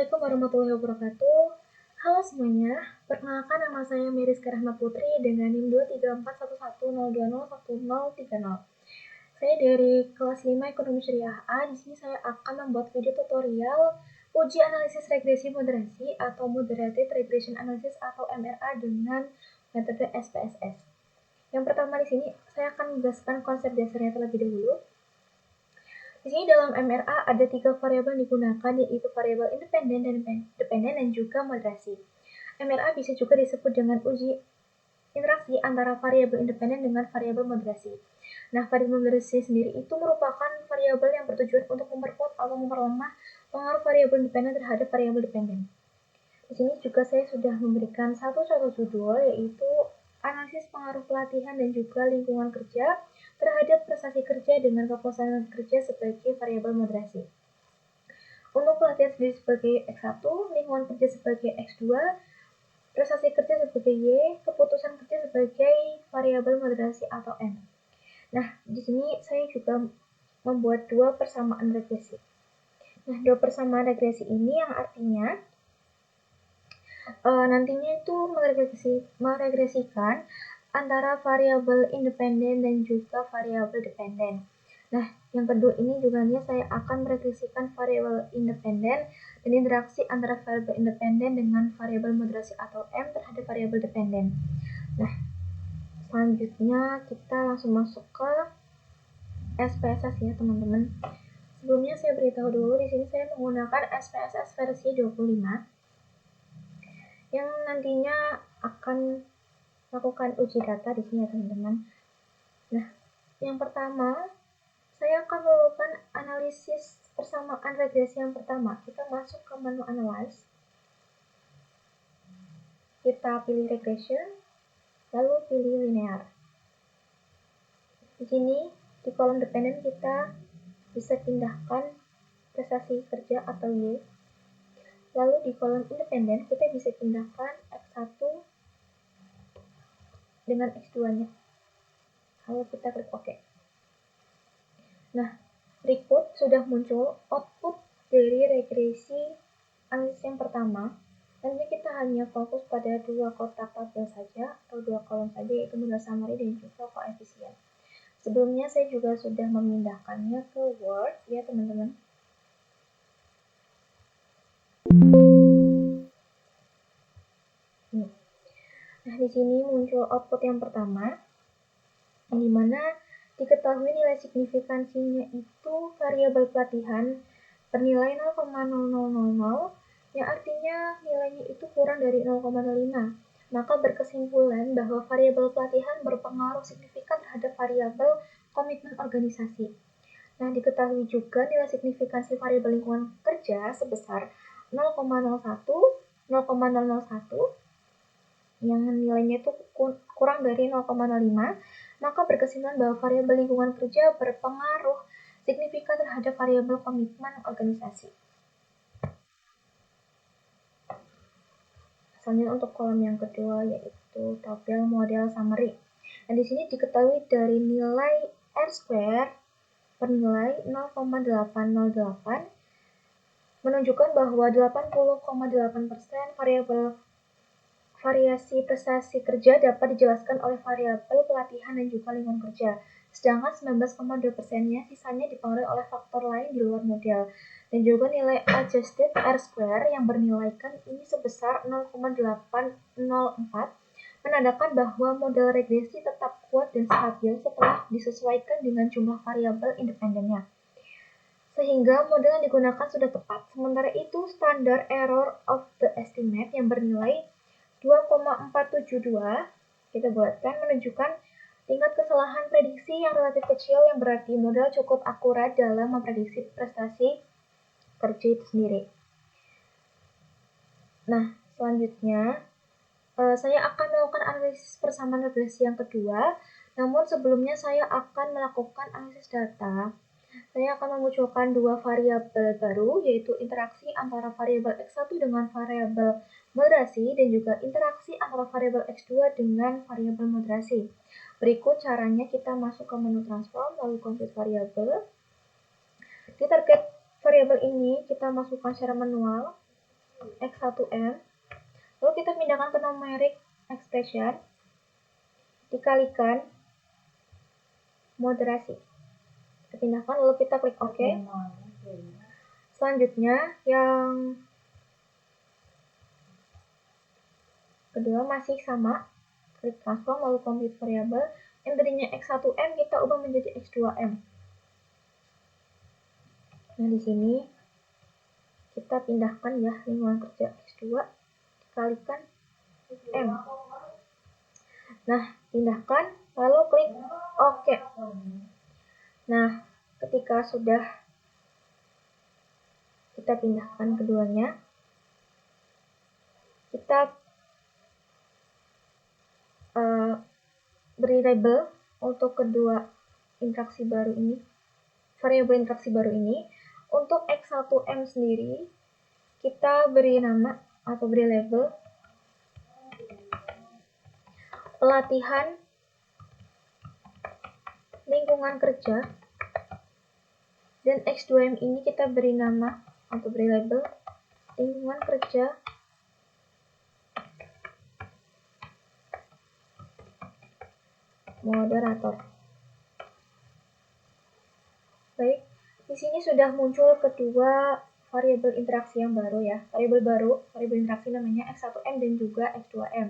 Assalamualaikum warahmatullahi wabarakatuh. Halo semuanya, perkenalkan nama saya Meriska Rahma Putri dengan NIM 2341102011030. Saya dari kelas 5 Ekonomi Syariah A. Di sini saya akan membuat video tutorial uji analisis regresi moderasi atau Moderated Regression Analysis atau MRA dengan metode SPSS. Yang pertama di sini saya akan menjelaskan konsep dasarnya terlebih dahulu. Di sini dalam MRA ada 3 variabel yang digunakan, yaitu variabel independen dan dependen dan juga moderasi. MRA bisa juga disebut dengan uji interaksi antara variabel independen dengan variabel moderasi. Nah, variabel moderasi sendiri itu merupakan variabel yang bertujuan untuk memperkuat atau memperlemah pengaruh variabel independen terhadap variabel dependen. Di sini juga saya sudah memberikan satu contoh judul, yaitu analisis pengaruh pelatihan dan juga lingkungan kerja terhadap prestasi kerja dengan kepuasan kerja sebagai variabel moderasi. Untuk pelatihan sendiri sebagai X1, lingkungan kerja sebagai X2, prestasi kerja sebagai Y, keputusan kerja sebagai variabel moderasi atau N. Nah, di sini saya juga membuat 2 persamaan regresi. Nah, 2 persamaan regresi ini yang artinya nantinya itu meregresikan antara variabel independen dan juga variabel dependen. Nah, yang kedua ini juga saya akan meregresikan variabel independen dan interaksi antara variabel independen dengan variabel moderasi atau M terhadap variabel dependen. Nah, selanjutnya kita langsung masuk ke SPSS ya teman-teman. Sebelumnya saya beritahu dulu, di sini saya menggunakan SPSS versi 25 yang nantinya akan lakukan uji data di sini ya teman-teman. Nah, yang pertama saya akan melakukan analisis persamaan regresi yang pertama. Kita masuk ke menu Analyze. Kita pilih Regression, lalu pilih Linear. Di sini di kolom dependen kita bisa pindahkan prestasi kerja atau Y. Lalu di kolom independen kita bisa pindahkan X1 dengan X2-nya. Lalu kita klik OK. Nah, berikut sudah muncul output dari regresi analisis yang pertama. Nanti kita hanya fokus pada 2 kotak tabel saja atau 2 kolom saja, yaitu modal summary dan juga koefisien. Sebelumnya saya juga sudah memindahkannya ke Word ya teman-teman. Nah, di sini muncul output yang pertama, di mana diketahui nilai signifikansinya itu variabel pelatihan bernilai 0,0000, yang artinya nilainya itu kurang dari 0,05. Maka berkesimpulan bahwa variabel pelatihan berpengaruh signifikan terhadap variabel komitmen organisasi. Nah, diketahui juga nilai signifikansi variabel lingkungan kerja sebesar 0,01, 0,001, yang nilainya itu kurang dari 0,05, maka berkesimpulan bahwa variabel lingkungan kerja berpengaruh signifikan terhadap variabel komitmen organisasi. Selanjutnya untuk kolom yang kedua yaitu tabel model summary. Nah, di sini diketahui dari nilai R² bernilai 0,808 menunjukkan bahwa 80,8% variasi prestasi kerja dapat dijelaskan oleh variabel pelatihan dan juga lingkungan kerja, sedangkan 19,2%-nya sisanya dipengaruhi oleh faktor lain di luar model. Dan juga nilai adjusted R² yang bernilaikan ini sebesar 0,804 menandakan bahwa model regresi tetap kuat dan stabil setelah disesuaikan dengan jumlah variabel independennya, sehingga model yang digunakan sudah tepat. Sementara itu, standar error of the estimate yang bernilai 2,472 kita buatkan menunjukkan tingkat kesalahan prediksi yang relatif kecil, yang berarti model cukup akurat dalam memprediksi prestasi kerja itu sendiri. Nah, selanjutnya saya akan melakukan analisis persamaan regresi yang kedua. Namun sebelumnya saya akan melakukan analisis data. Saya akan memunculkan 2 variabel baru, yaitu interaksi antara variabel X1 dengan variabel moderasi dan juga interaksi antara variabel X2 dengan variabel moderasi. Berikut caranya: kita masuk ke menu transform, lalu compute variabel. Di target variabel ini kita masukkan secara manual X1M, lalu kita pindahkan ke numeric expression, dikalikan moderasi. Kita pindahkan, lalu kita klik OK. Selanjutnya, yang kedua masih sama, klik transform, lalu compute variable. Yang tadinya X1M kita ubah menjadi X2M. Nah, di sini kita pindahkan ya lingkungan kerja X2 dikalikan M. Nah, pindahkan lalu klik OK. Nah, ketika sudah kita pindahkan keduanya, kita beri label untuk kedua interaksi baru ini, variabel interaksi baru ini. Untuk X1M sendiri, kita beri nama atau beri label pelatihan lingkungan kerja, dan X2M ini kita beri nama atau beri label lingkungan kerja moderator. Baik, di sini sudah muncul kedua variabel interaksi yang baru ya. Variabel interaksi namanya X1M dan juga X2M.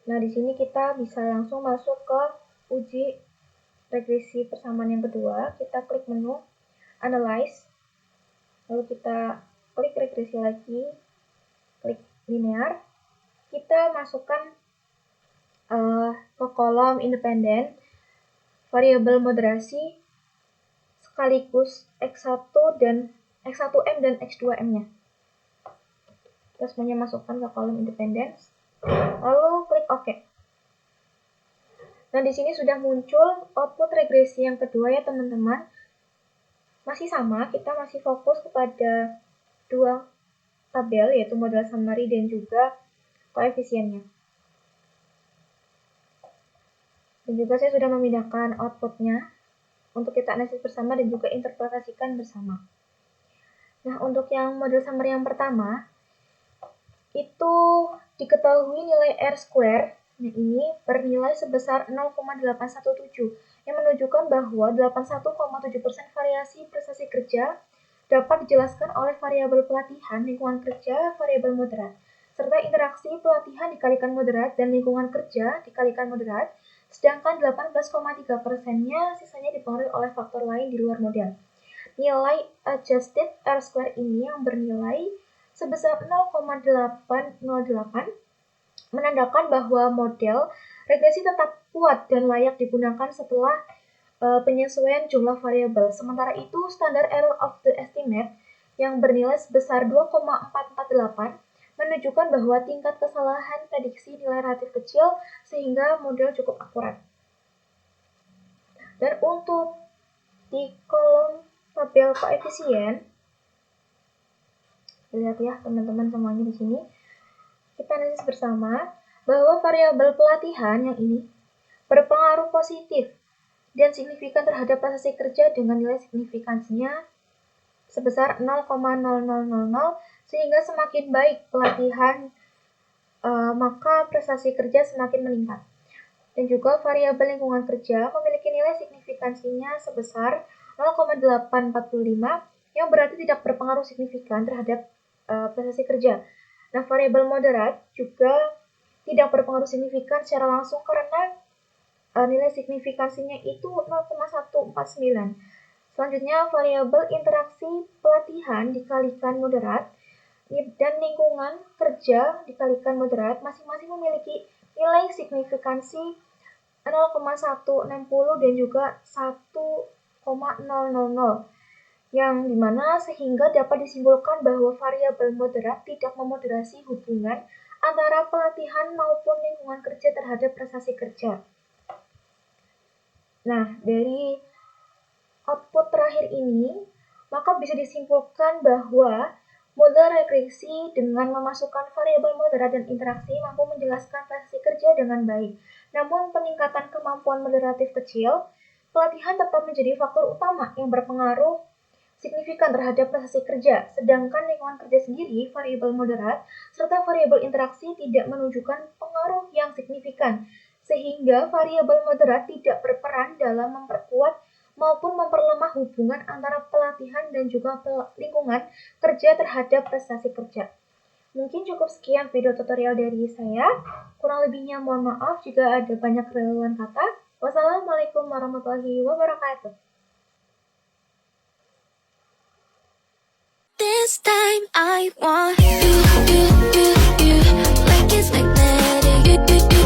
Nah, di sini kita bisa langsung masuk ke uji regresi persamaan yang kedua. Kita klik menu Analyze, lalu kita klik regresi lagi, klik linear. Kita masukkan ke kolom independen variabel moderasi sekaligus X1 dan X1M dan X2M-nya. Kita semuanya masukkan ke kolom independen, lalu klik OK. Nah, di sini sudah muncul output regresi yang kedua ya teman-teman. Masih sama, kita masih fokus kepada dua tabel, yaitu model summary dan juga koefisiennya. Dan juga saya sudah memindahkan outputnya untuk kita analisis bersama dan juga interpretasikan bersama. Nah, untuk yang model summary yang pertama, itu diketahui nilai R-square, nah ini bernilai sebesar 0,817, yang menunjukkan bahwa 81,7% variasi prestasi kerja dapat dijelaskan oleh variabel pelatihan, lingkungan kerja, variabel moderat, serta interaksi pelatihan dikalikan moderat dan lingkungan kerja dikalikan moderat, sedangkan 18,3%-nya sisanya dipengaruhi oleh faktor lain di luar model. Nilai adjusted R-square ini yang bernilai sebesar 0,808 menandakan bahwa model regresi tetap kuat dan layak digunakan setelah penyesuaian jumlah variabel. Sementara itu, standar error of the estimate yang bernilai sebesar 2,448 menunjukkan bahwa tingkat kesalahan prediksi nilai relatif kecil sehingga model cukup akurat. Dan untuk di kolom tabel koefisien, lihat ya teman-teman semuanya di sini, kita analisis bersama bahwa variabel pelatihan yang ini berpengaruh positif dan signifikan terhadap prestasi kerja dengan nilai signifikansinya sebesar 0,0000, sehingga semakin baik pelatihan maka prestasi kerja semakin meningkat. Dan juga variabel lingkungan kerja memiliki nilai signifikansinya sebesar 0,845 yang berarti tidak berpengaruh signifikan terhadap prestasi kerja. Nah, variabel moderat juga tidak berpengaruh signifikan secara langsung karena nilai signifikansinya itu 0,149. Selanjutnya, variabel interaksi pelatihan dikalikan moderat dan lingkungan kerja dikalikan moderat masing-masing memiliki nilai signifikansi 0,160 dan juga 1,000, yang dimana sehingga dapat disimpulkan bahwa variabel moderat tidak memoderasi hubungan antara pelatihan maupun lingkungan kerja terhadap prestasi kerja. Nah, dari output terakhir ini, maka bisa disimpulkan bahwa model regresi dengan memasukkan variabel moderat dan interaksi mampu menjelaskan prestasi kerja dengan baik. Namun, peningkatan kemampuan moderatif kecil, pelatihan tetap menjadi faktor utama yang berpengaruh signifikan terhadap prestasi kerja, sedangkan lingkungan kerja sendiri variabel moderat serta variabel interaksi tidak menunjukkan pengaruh yang signifikan, sehingga variabel moderat tidak berperan dalam memperkuat maupun memperlemah hubungan antara pelatihan dan juga lingkungan kerja terhadap prestasi kerja. Mungkin cukup sekian video tutorial dari saya. Kurang lebihnya mohon maaf jika ada banyak keliruan kata. Wassalamualaikum warahmatullahi wabarakatuh. This time I want you, like it's magnetic.